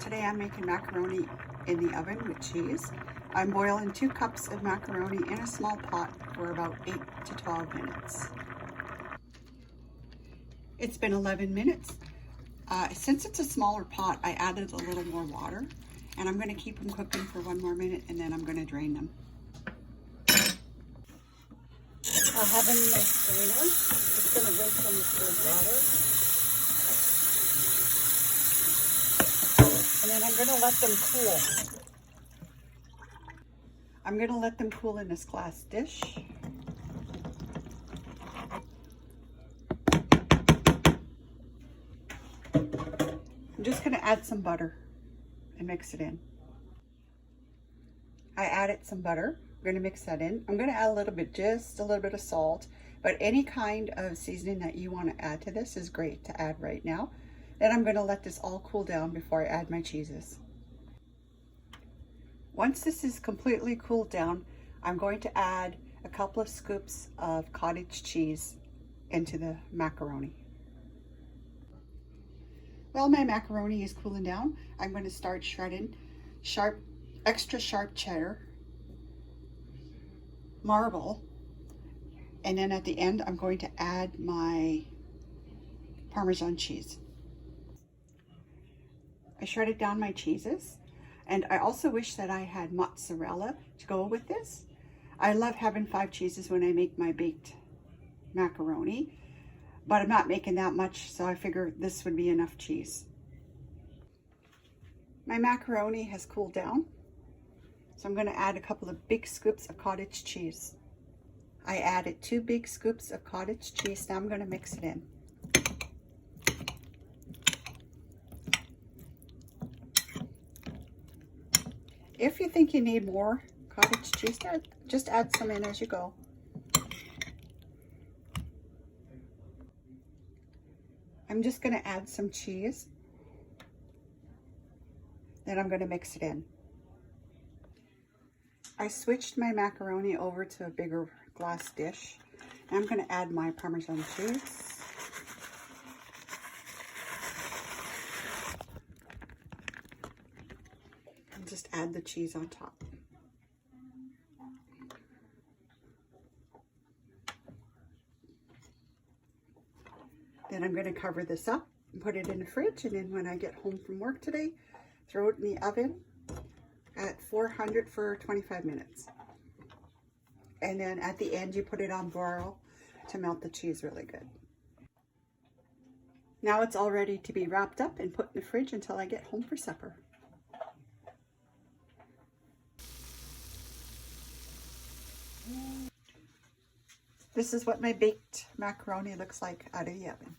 Today I'm making macaroni in the oven with cheese. I'm boiling 2 cups of macaroni in a small pot for about 8 to 12 minutes. It's been 11 minutes. Since it's a smaller pot, I added a little more water, and I'm going to keep them cooking for 1 more minute, and then I'm going to drain them. I have them in my strainer. Just going to rinse them with cold water. And then I'm going to let them cool. I'm going to let them cool in this glass dish. I'm just going to add some butter and mix it in. I added some butter. I'm going to mix that in. I'm going to add just a little bit of salt, but any kind of seasoning that you want to add to this is great to add right now. Then I'm going to let this all cool down before I add my cheeses. Once this is completely cooled down, I'm going to add a couple of scoops of cottage cheese into the macaroni. While my macaroni is cooling down, I'm going to start shredding extra sharp cheddar, marble, and then at the end I'm going to add my Parmesan cheese. I shredded down my cheeses, and I also wish that I had mozzarella to go with this. I love having 5 cheeses when I make my baked macaroni, but I'm not making that much, so I figure this would be enough cheese. My macaroni has cooled down, so I'm going to add a couple of big scoops of cottage cheese. I added 2 big scoops of cottage cheese. Now I'm going to mix it in. If you think you need more cottage cheese, just add some in as you go. I'm just going to add some cheese. Then I'm going to mix it in. I switched my macaroni over to a bigger glass dish. And I'm going to add my Parmesan cheese. And just add the cheese on top. Then I'm going to cover this up and put it in the fridge, and then when I get home from work today, throw it in the oven at 400 for 25 minutes. And then at the end, you put it on broil to melt the cheese really good. Now it's all ready to be wrapped up and put in the fridge until I get home for supper. This is what my baked macaroni looks like out of the oven.